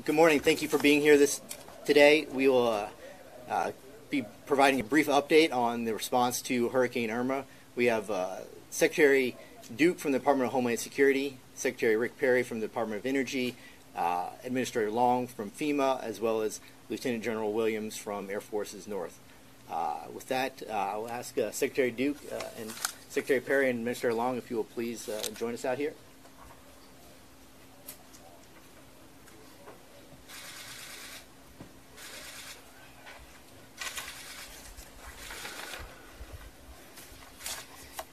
Good morning. Thank you for being here today. We will be providing a brief update on the response to Hurricane Irma. We have Secretary Duke from the Department of Homeland Security, Secretary Rick Perry from the Department of Energy, Administrator Long from FEMA, as well as Lieutenant General Williams from Air Forces North. With that, I'll ask Secretary Duke and Secretary Perry and Administrator Long if you will please join us out here.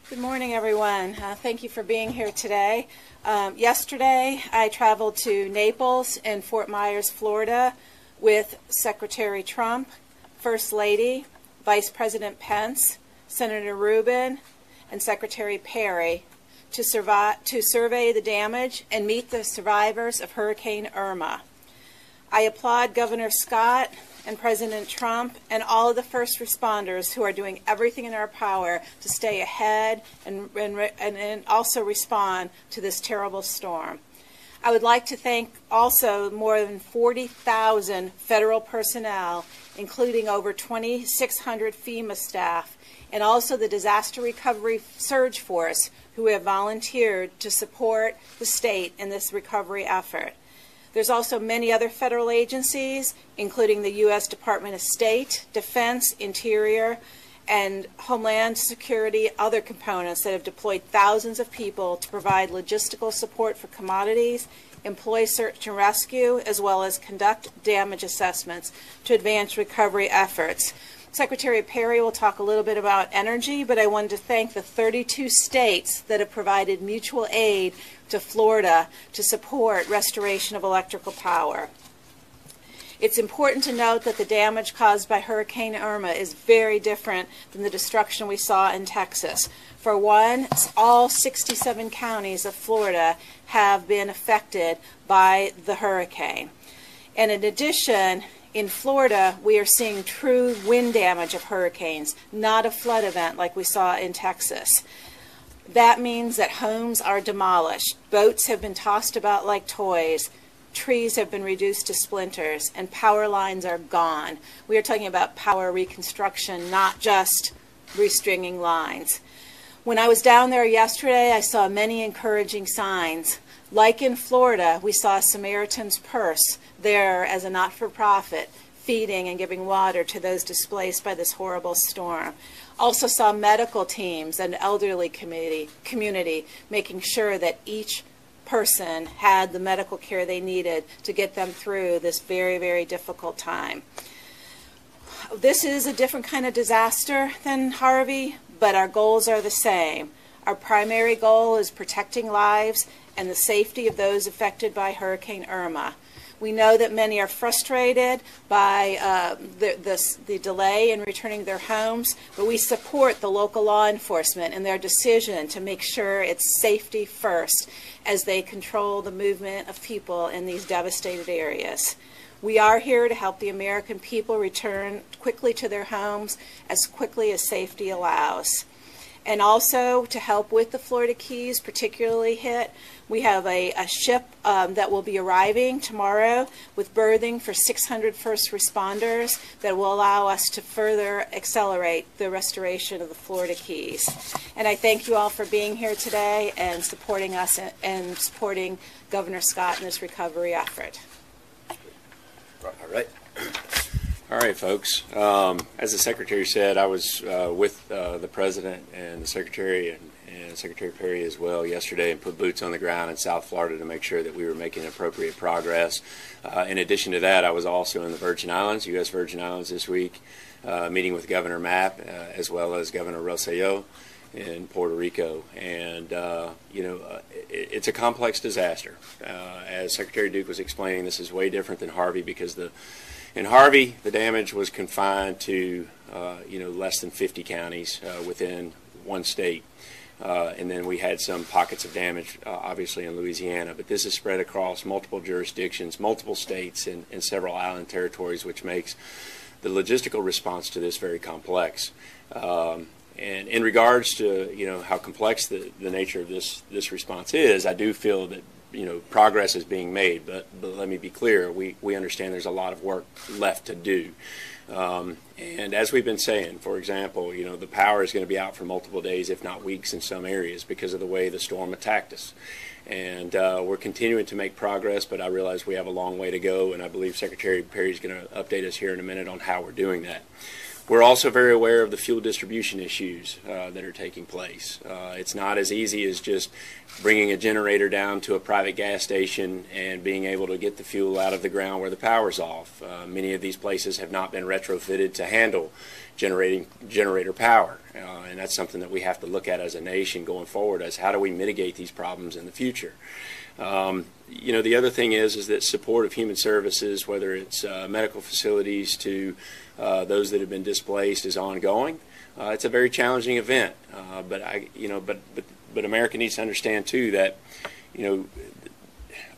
Good morning, everyone. Thank you for being here today. Yesterday, I traveled to Naples and Fort Myers, Florida, with Secretary Trump, First Lady, Vice President Pence, Senator Rubin, and Secretary Perry to survey the damage and meet the survivors of Hurricane Irma. I applaud Governor Scott and President Trump and all of the first responders who are doing everything in our power to stay ahead and also respond to this terrible storm. I would like to thank also more than 40,000 federal personnel, including over 2,600 FEMA staff, and also the Disaster Recovery Surge Force, who have volunteered to support the state in this recovery effort. There's also many other federal agencies, including the U.S. Department of State, Defense, Interior, and Homeland Security, other components that have deployed thousands of people to provide logistical support for commodities, employ search and rescue, as well as conduct damage assessments to advance recovery efforts. Secretary Perry will talk a little bit about energy, but I wanted to thank the 32 states that have provided mutual aid to Florida to support restoration of electrical power. It's important to note that the damage caused by Hurricane Irma is very different than the destruction we saw in Texas. For one, all 67 counties of Florida have been affected by the hurricane. And in addition, in Florida, we are seeing true wind damage of hurricanes, not a flood event like we saw in Texas. That means that homes are demolished, boats have been tossed about like toys, trees have been reduced to splinters, and power lines are gone. We are talking about power reconstruction, not just restringing lines. When I was down there yesterday, I saw many encouraging signs. Like in Florida, we saw Samaritan's Purse there as a not-for-profit, feeding and giving water to those displaced by this horrible storm. Also saw medical teams and elderly community making sure that each person had the medical care they needed to get them through this very, very difficult time. This is a different kind of disaster than Harvey, but our goals are the same. Our primary goal is protecting lives and the safety of those affected by Hurricane Irma. We know that many are frustrated by the delay in returning their homes, but we support the local law enforcement in their decision to make sure it's safety first as they control the movement of people in these devastated areas. We are here to help the American people return quickly to their homes as quickly as safety allows. And also to help with the Florida Keys, particularly hit, we have a ship that will be arriving tomorrow with berthing for 600 first responders that will allow us to further accelerate the restoration of the Florida Keys. And I thank you all for being here today and supporting us and supporting Governor Scott in this recovery effort. All right. All right, folks. As the Secretary said, I was with the President and the Secretary and Secretary Perry as well yesterday and put boots on the ground in South Florida to make sure that we were making appropriate progress. In addition to that, I was also in the Virgin Islands, U.S. Virgin Islands this week, meeting with Governor Mapp as well as Governor Rosselló in Puerto Rico. And, it's a complex disaster. As Secretary Duke was explaining, this is way different than Harvey because in Harvey, the damage was confined to, less than 50 counties within one state. And then we had some pockets of damage, obviously, in Louisiana. But this is spread across multiple jurisdictions, multiple states, and several island territories, which makes the logistical response to this very complex. And in regards to how complex the nature of this response is, I do feel that progress is being made, but let me be clear, we understand there's a lot of work left to do. And as we've been saying, for example, the power is going to be out for multiple days, if not weeks in some areas, because of the way the storm attacked us. And we're continuing to make progress, but I realize we have a long way to go, and I believe Secretary Perry is going to update us here in a minute on how we're doing that. We're also very aware of the fuel distribution issues that are taking place. It's not as easy as just bringing a generator down to a private gas station and being able to get the fuel out of the ground where the power's off. Many of these places have not been retrofitted to handle generator power, and that's something that we have to look at as a nation going forward, as how do we mitigate these problems in the future. The other thing is that support of human services, whether it's medical facilities to those that have been displaced, is ongoing. It's a very challenging event, but America needs to understand too that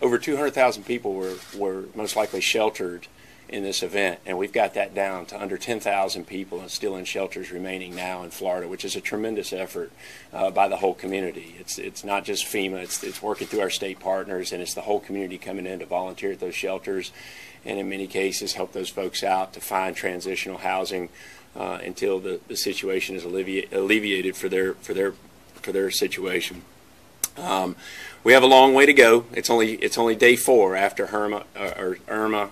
over 200,000 people were most likely sheltered in this event, and we've got that down to under 10,000 people and still in shelters remaining now in Florida, which is a tremendous effort by the whole community. It's not just FEMA, it's working through our state partners, and it's the whole community coming in to volunteer at those shelters, and in many cases help those folks out to find transitional housing until the situation is alleviated for their situation. We have a long way to go. It's only day 4 after Irma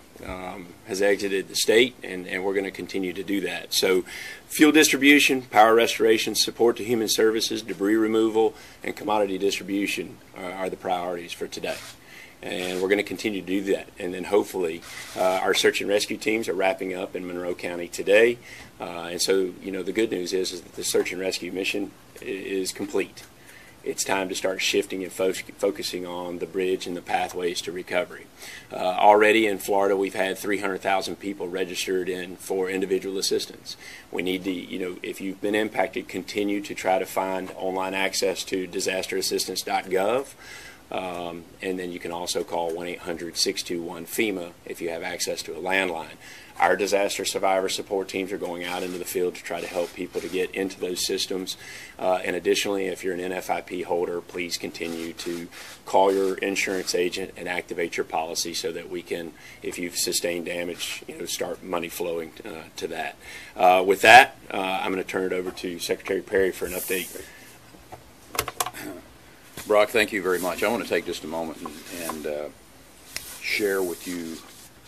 has exited the state, and we're going to continue to do that. So fuel distribution, power restoration, support to human services, debris removal, and commodity distribution are the priorities for today. And we're going to continue to do that. And then hopefully our search and rescue teams are wrapping up in Monroe County today. And so, the good news is that the search and rescue mission is complete. It's time to start shifting and focusing on the bridge and the pathways to recovery. Already in Florida, we've had 300,000 people registered for individual assistance. We need to, if you've been impacted, continue to try to find online access to disasterassistance.gov. And then you can also call 1-800-621-FEMA if you have access to a landline. Our disaster survivor support teams are going out into the field to try to help people to get into those systems. And additionally, if you're an NFIP holder, please continue to call your insurance agent and activate your policy so that we can, if you've sustained damage, start money flowing to that. With that, I'm going to turn it over to Secretary Perry for an update. Brock, thank you very much. I want to take just a moment and share with you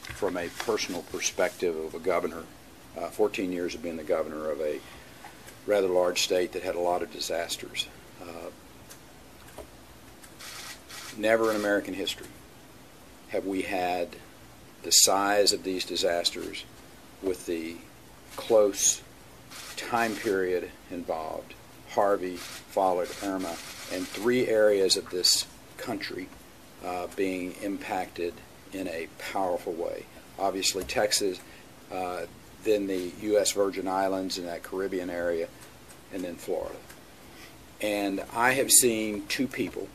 from a personal perspective of a governor, 14 years of being the governor of a rather large state that had a lot of disasters. Never in American history have we had the size of these disasters with the close time period involved. Harvey followed Irma, and 3 areas of this country being impacted in a powerful way. Obviously Texas, then the U.S. Virgin Islands in that Caribbean area, and then Florida. And I have seen 2 people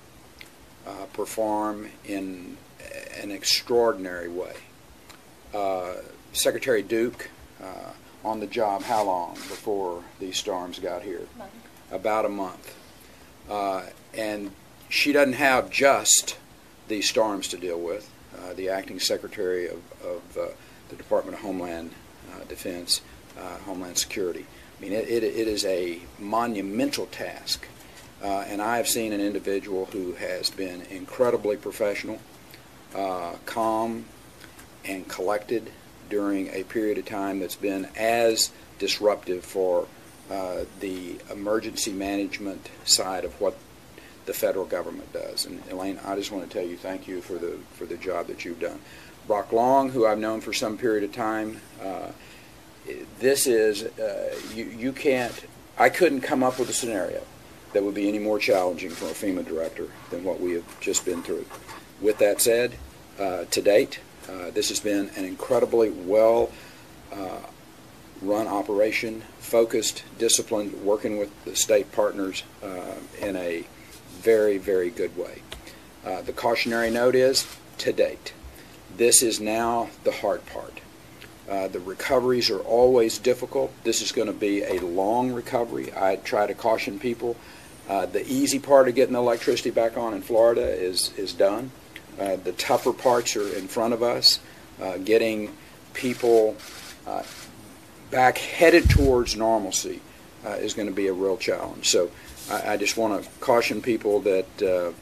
perform in an extraordinary way. Secretary Duke, on the job how long before these storms got here? About a month. And she doesn't have just these storms to deal with. The acting secretary of the Department of Homeland Defense, Homeland Security. I mean, it is a monumental task. And I have seen an individual who has been incredibly professional, calm, and collected during a period of time that's been as disruptive for the emergency management side of what the federal government does. And Elaine, I just want to tell you thank you for the job that you've done. Brock Long, who I've known for some period of time, this is, you can't, I couldn't come up with a scenario that would be any more challenging for a FEMA director than what we have just been through. With that said, to date, this has been an incredibly well run operation, focused, disciplined, working with the state partners in a very, very good way. The cautionary note is, to date, this is now the hard part. The recoveries are always difficult. This is going to be a long recovery. I try to caution people. The easy part of getting the electricity back on in Florida is done. The tougher parts are in front of us. Getting people back headed towards normalcy is going to be a real challenge. So I just want to caution people that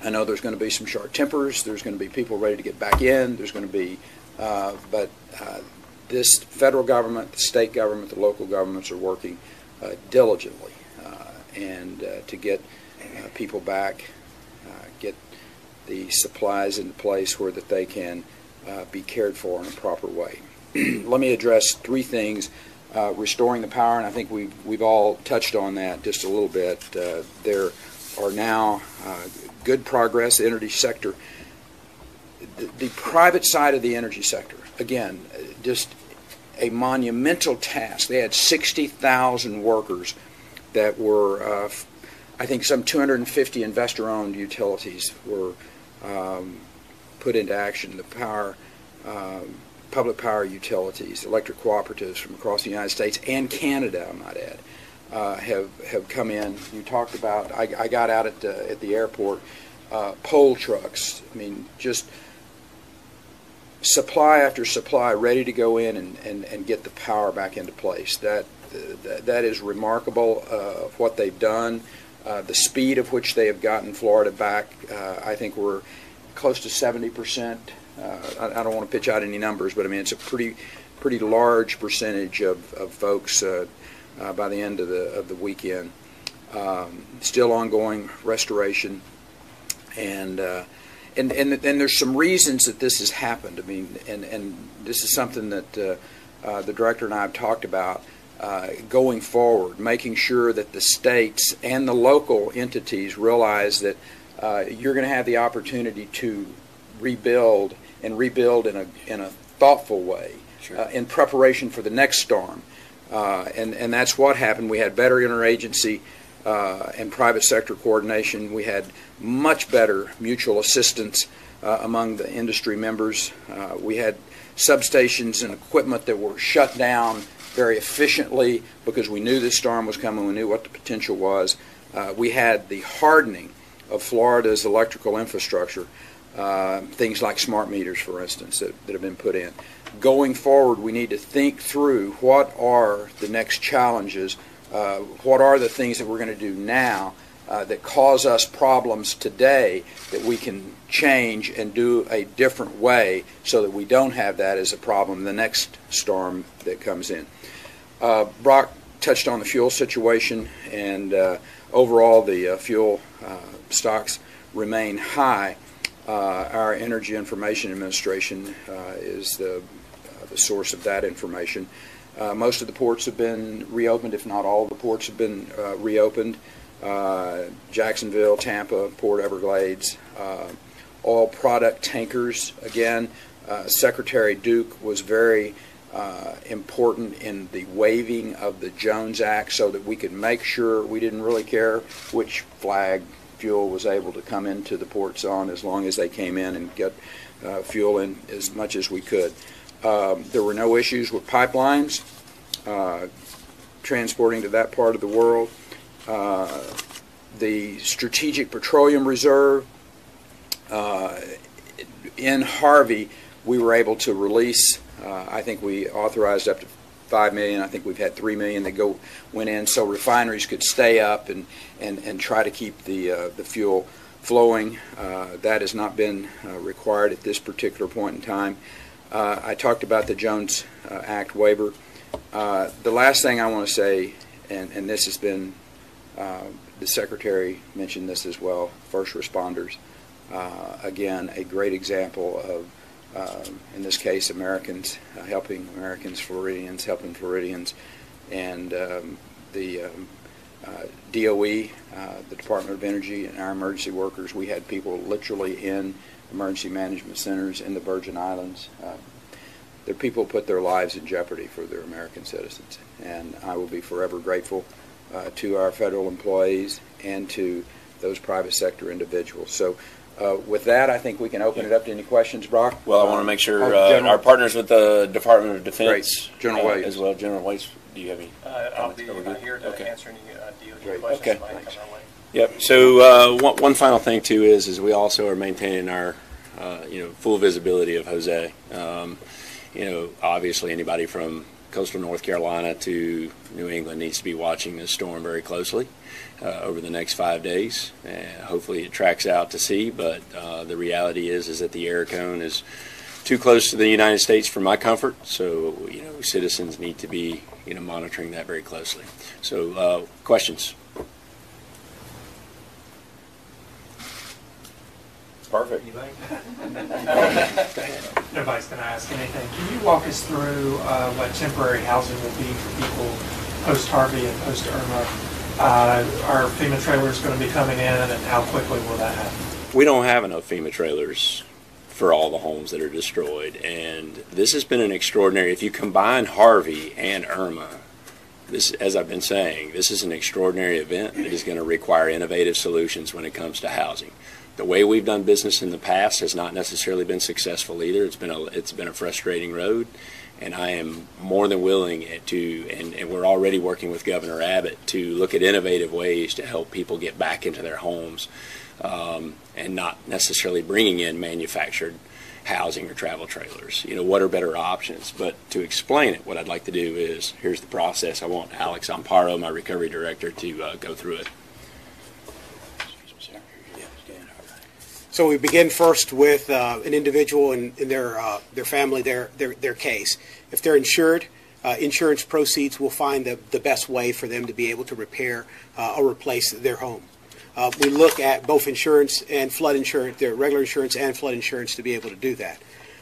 I know there's going to be some short tempers. There's going to be people ready to get back in. There's going to be, but this federal government, the state government, the local governments are working diligently and to get people back, get the supplies into place where that they can be cared for in a proper way. Let me address three things. Restoring the power, and I think we've all touched on that just a little bit. There are now good progress. The energy sector, the private side of the energy sector, again, just a monumental task. They had 60,000 workers that were, I think some 250 investor-owned utilities were put into action. The power, public power utilities, electric cooperatives from across the United States and Canada, I might add, have come in. You talked about, I got out at the airport, pole trucks. I mean, just supply after supply ready to go in and get the power back into place. That is remarkable what they've done. The speed of which they have gotten Florida back, I think we're close to 70%. I don't want to pitch out any numbers, but I mean it's a pretty large percentage of folks by the end of the weekend. Still ongoing restoration, and there's some reasons that this has happened. I mean, and this is something that the director and I have talked about going forward, making sure that the states and the local entities realize that you're going to have the opportunity to rebuild and rebuild in a thoughtful way, sure, in preparation for the next storm. And that's what happened. We had better interagency and private sector coordination. We had much better mutual assistance among the industry members. We had substations and equipment that were shut down very efficiently because we knew this storm was coming. We knew what the potential was. We had the hardening of Florida's electrical infrastructure, things like smart meters, for instance, that have been put in. Going forward, we need to think through what are the next challenges, what are the things that we're going to do now that cause us problems today that we can change and do a different way so that we don't have that as a problem the next storm that comes in. Brock touched on the fuel situation, and overall the fuel stocks remain high. Our Energy Information Administration is the source of that information. Most of the ports have been reopened, if not all of the ports have been reopened. Jacksonville, Tampa, Port Everglades, oil product tankers. Again, Secretary Duke was very important in the waiving of the Jones Act so that we could make sure we didn't really care which flag fuel was able to come into the ports on, as long as they came in and get fuel in as much as we could. There were no issues with pipelines transporting to that part of the world. The Strategic Petroleum Reserve, in Harvey, we were able to release, I think we authorized up to $5 million. I think we've had $3 million that went in, so refineries could stay up and try to keep the fuel flowing. That has not been required at this particular point in time. I talked about the Jones Act waiver. The last thing I want to say, and this has been, the Secretary mentioned this as well, first responders. Again, a great example of, in this case, Americans helping Americans, Floridians helping Floridians, and the DOE, the Department of Energy, and our emergency workers. We had people literally in emergency management centers in the Virgin Islands. There are people who put their lives in jeopardy for their American citizens, and I will be forever grateful to our federal employees and to those private sector individuals. So with that, I think we can open it up to any questions, Brock. Well, I want to make sure our partners with the Department of Defense, General Williams as well. General Williams, do you have any I'll be here to answer any DOD questions that might come our way. Yep. So one final thing too is we also are maintaining our full visibility of Jose. Obviously anybody from coastal North Carolina to New England needs to be watching this storm very closely over the next 5 days. Hopefully it tracks out to sea, but the reality is that the air cone is too close to the United States for my comfort. So citizens need to be monitoring that very closely. So questions. Perfect. Nobody's going to ask anything. Can you walk us through what temporary housing will be for people post-Harvey and post-Irma? Are FEMA trailers going to be coming in, and how quickly will that happen? We don't have enough FEMA trailers for all the homes that are destroyed, and this has been an extraordinary, if you combine Harvey and Irma, this, as I've been saying, this is an extraordinary event that is going to require innovative solutions when it comes to housing. The way we've done business in the past has not necessarily been successful either. It's been a frustrating road, and I am more than willing to, and we're already working with Governor Abbott to look at innovative ways to help people get back into their homes, and not necessarily bringing in manufactured housing or travel trailers. What are better options? But to explain it, what I'd like to do is, here's the process. I want Alex Amparo, my recovery director, to go through it. So we begin first with an individual and their family, their case. If they're insured, insurance proceeds will find the best way for them to be able to repair or replace their home. We look at both insurance and flood insurance, their regular insurance and flood insurance, to be able to do that.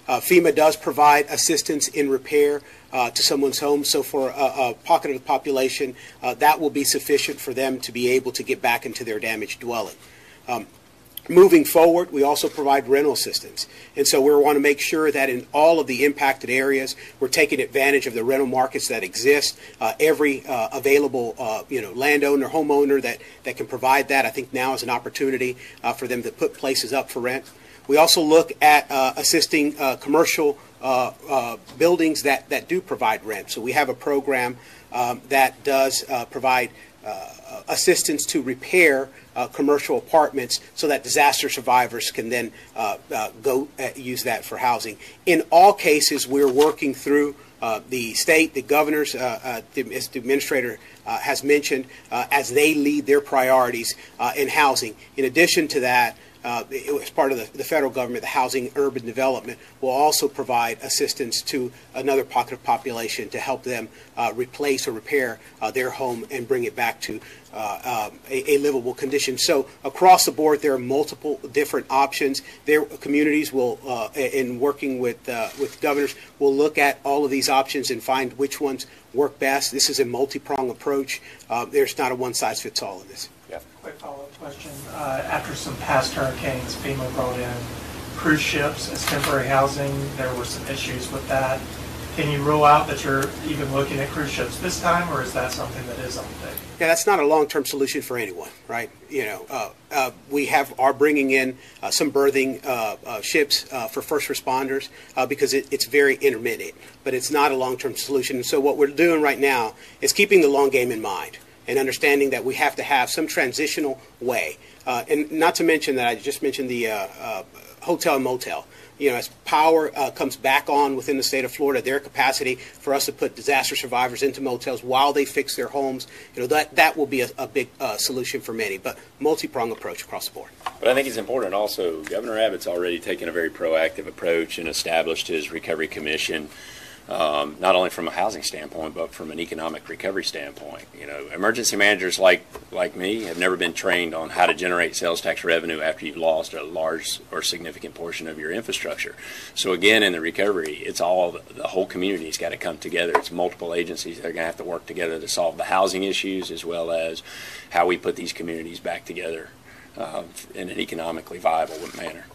FEMA does provide assistance in repair to someone's home, so for a pocket of the population, that will be sufficient for them to be able to get back into their damaged dwelling. Moving forward, we also provide rental assistance. And so we want to make sure that in all of the impacted areas, we're taking advantage of the rental markets that exist. Every available landowner, homeowner that can provide that, I think now is an opportunity for them to put places up for rent. We also look at assisting commercial buildings that do provide rent. So we have a program that does provide assistance to repair commercial apartments so that disaster survivors can then go use that for housing. In all cases, we're working through the state, the governors, as the administrator has mentioned, as they lead their priorities in housing. In addition to that, as part of the federal government, the Housing Urban Development will also provide assistance to another pocket of population to help them replace or repair their home and bring it back to a livable condition. So across the board, there are multiple different options. Their communities will, in working with governors, will look at all of these options and find which ones work best. This is a multi-pronged approach. There's not a one-size-fits-all in this. Quick follow-up question. After some past hurricanes, FEMA brought in cruise ships as temporary housing. There were some issues with that. Can you rule out that you're even looking at cruise ships this time, or is that something that is on the table? Yeah, that's not a long-term solution for anyone, right? We are bringing in some berthing ships for first responders because it's very intermittent, but it's not a long-term solution. So what we're doing right now is keeping the long game in mind and understanding that we have to have some transitional way. And not to mention that I just mentioned the hotel and motel. As power comes back on within the state of Florida, their capacity for us to put disaster survivors into motels while they fix their homes, that will be a big solution for many, but multi-pronged approach across the board. But I think it's important also, Governor Abbott's already taken a very proactive approach and established his recovery commission, not only from a housing standpoint, but from an economic recovery standpoint. Emergency managers like me have never been trained on how to generate sales tax revenue after you've lost a large or significant portion of your infrastructure. So again, in the recovery, it's all the whole community's got to come together. It's multiple agencies that are going to have to work together to solve the housing issues as well as how we put these communities back together in an economically viable manner.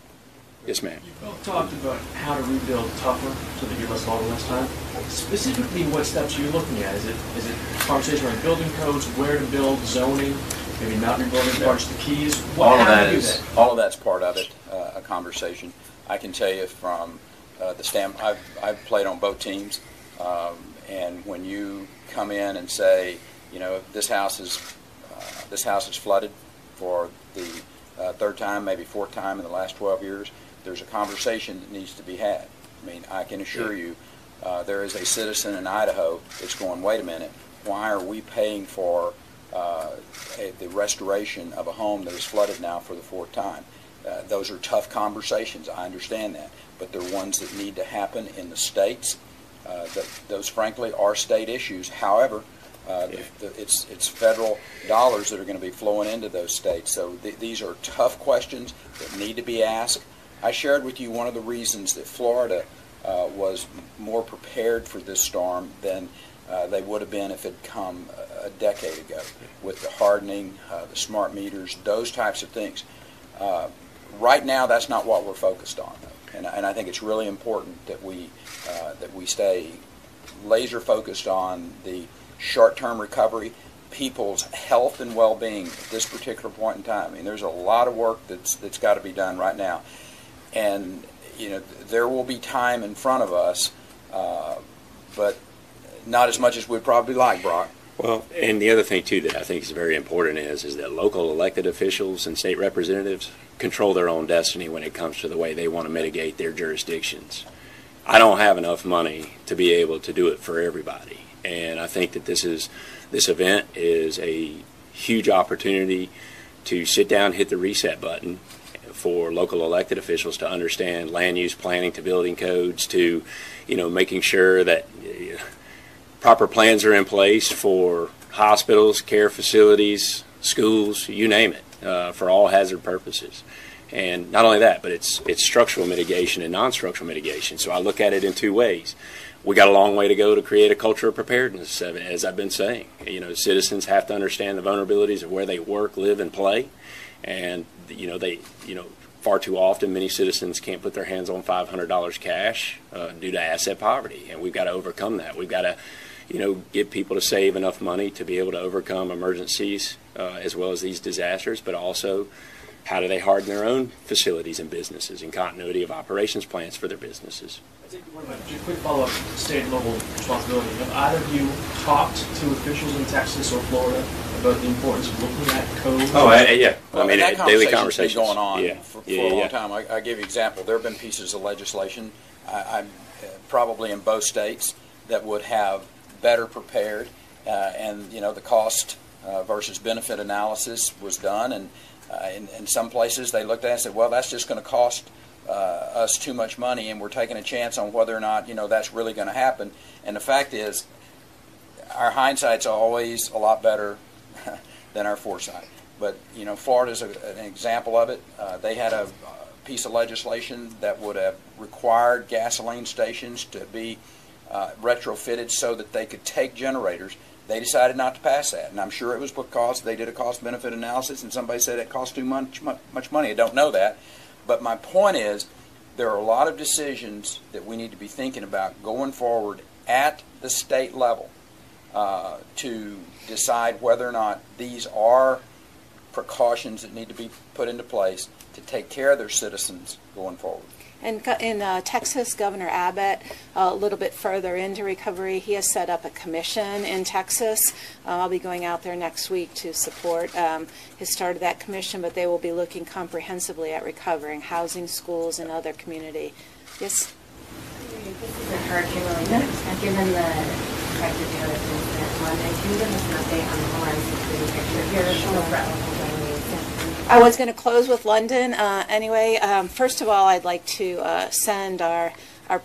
Yes, ma'am. You both talked about how to rebuild tougher so they give us all less time. Specifically, what steps are you looking at? Is it conversation around building codes, where to build, zoning, maybe not rebuilding parts of the keys? All of that's part of it, a conversation. I can tell you from the standpoint, I've played on both teams, and when you come in and say, this house is flooded, for the third time, maybe fourth time in the last 12 years. There's a conversation that needs to be had. I mean, I can assure you there is a citizen in Idaho that's going, wait a minute, why are we paying for the restoration of a home that is flooded now for the fourth time? Those are tough conversations. I understand that. But they're ones that need to happen in the states. Those, frankly, are state issues. However, it's federal dollars that are going to be flowing into those states. So these are tough questions that need to be asked. I shared with you one of the reasons that Florida was more prepared for this storm than they would have been if it had come a decade ago, with the hardening, the smart meters, those types of things. Right now, that's not what we're focused on, though. And I think it's really important that we stay laser focused on the short-term recovery, people's health and well-being at this particular point in time. I mean, there's a lot of work that's got to be done right now, and there will be time in front of us, but not as much as we'd probably like, Brock. Well, and the other thing, too, that I think is very important is that local elected officials and state representatives control their own destiny when it comes to the way they want to mitigate their jurisdictions. I don't have enough money to be able to do it for everybody, and I think that this event is a huge opportunity to sit down, hit the reset button for local elected officials to understand land use planning to building codes to, making sure that proper plans are in place for hospitals, care facilities, schools, you name it, for all hazard purposes. And not only that, but it's structural mitigation and non-structural mitigation. So I look at it in two ways. We got a long way to go to create a culture of preparedness, as I've been saying. Citizens have to understand the vulnerabilities of where they work, live, and play. And, far too often, many citizens can't put their hands on $500 cash due to asset poverty. And we've got to overcome that. We've got to get people to save enough money to be able to overcome emergencies as well as these disasters, but also how do they harden their own facilities and businesses and continuity of operations plans for their businesses. I think just a quick follow-up, state and local responsibility. Have either of you talked to officials in Texas or Florida about the importance of looking at codes? Oh, yeah. Well, daily conversations. Been going on for a long time. I give you an example. There have been pieces of legislation, I'm probably in both states, that would have better prepared, and the cost versus benefit analysis was done, and in some places they looked at it and said, well, that's just going to cost us too much money, and we're taking a chance on whether or not that's really going to happen. And the fact is, our hindsight's always a lot better than our foresight. But Florida's an example of it. They had a piece of legislation that would have required gasoline stations to be retrofitted so that they could take generators. They decided not to pass that, and I'm sure it was because they did a cost-benefit analysis and somebody said it cost too much money. I don't know that, but my point is there are a lot of decisions that we need to be thinking about going forward at the state level to decide whether or not these are precautions that need to be put into place to take care of their citizens going forward. And in Texas, Governor Abbott, a little bit further into recovery, he has set up a commission in Texas. I'll be going out there next week to support his start of that commission, but they will be looking comprehensively at recovering housing, schools, and other community. Yes? This is a hurricane really given the expected terrorist incident Monday, can you give us an update on the Homeland security picture here? I was going to close with London. Anyway, first of all, I'd like to send our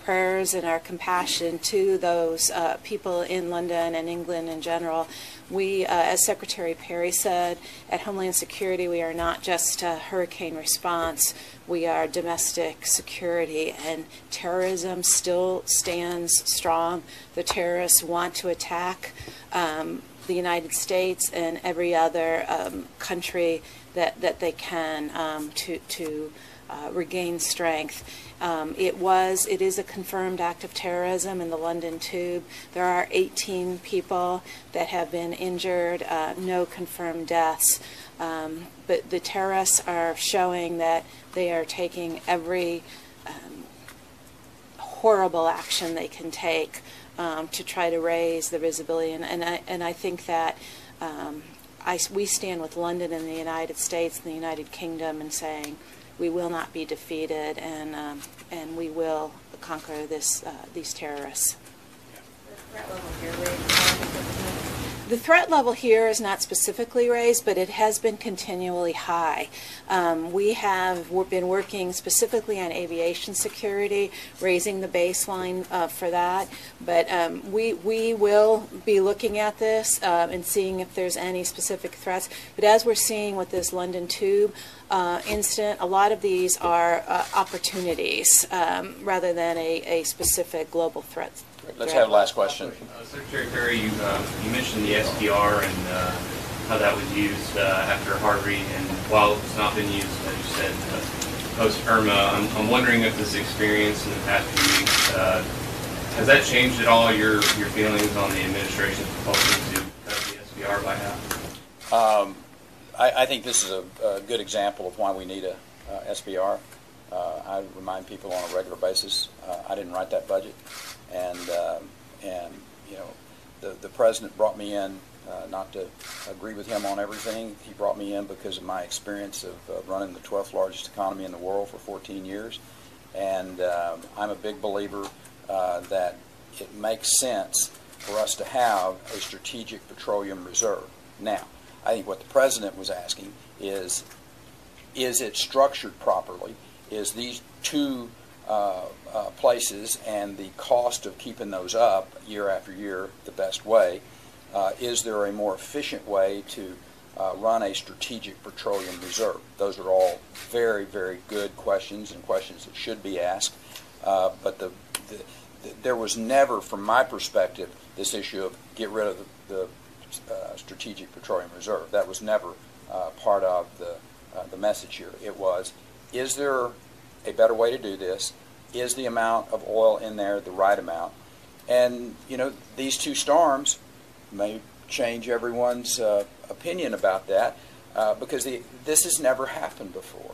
prayers and our compassion to those people in London and England in general. We, as Secretary Perry said, at Homeland Security, we are not just a hurricane response. We are domestic security, and terrorism still stands strong. The terrorists want to attack the United States and every other country that they can to regain strength. It is a confirmed act of terrorism in the London Tube. There are 18 people that have been injured, no confirmed deaths. But the terrorists are showing that they are taking every horrible action they can take to try to raise the visibility. And I think that we stand with London and the United States and the United Kingdom in saying we will not be defeated, and we will conquer these terrorists. The threat level here is not specifically raised, but it has been continually high. We have been working specifically on aviation security, raising the baseline for that. But we will be looking at this and seeing if there's any specific threats. But as we're seeing with this London tube incident, a lot of these are opportunities rather than a specific global threat. Let's have the last question. Secretary Perry, you mentioned the SPR and how that was used after Harvey, and while it's not been used, as you said, post-Irma, I'm wondering if this experience in the past few weeks, has that changed at all your feelings on the administration's proposal to cut the SPR by half? I think this is a good example of why we need a SPR. I remind people on a regular basis, I didn't write that budget. And you know, the president brought me in not to agree with him on everything. He brought me in because of my experience of running the 12th largest economy in the world for 14 years. And I'm a big believer that it makes sense for us to have a strategic petroleum reserve. Now, I think what the president was asking is it structured properly? Is these two places and the cost of keeping those up year after year the best way? Is there a more efficient way to run a strategic petroleum reserve? Those are all very, very good questions and questions that should be asked. But there was never, from my perspective, this issue of get rid of the strategic petroleum reserve. That was never part of the message here. It was, is there a better way to do this? Is the amount of oil in there the right amount? And, you know, these two storms may change everyone's opinion about that because this has never happened before.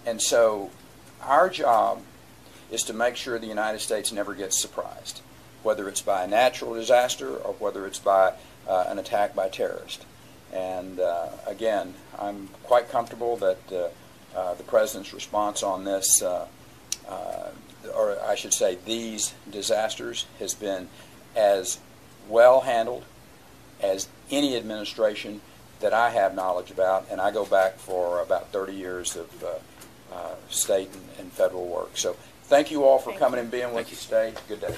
And so our job is to make sure the United States never gets surprised, whether it's by a natural disaster or whether it's by an attack by terrorists. And again, I'm quite comfortable that the President's response on this, or I should say these disasters, has been as well handled as any administration that I have knowledge about, and I go back for about 30 years of state and federal work. So thank you all for coming and being with us today. Good day.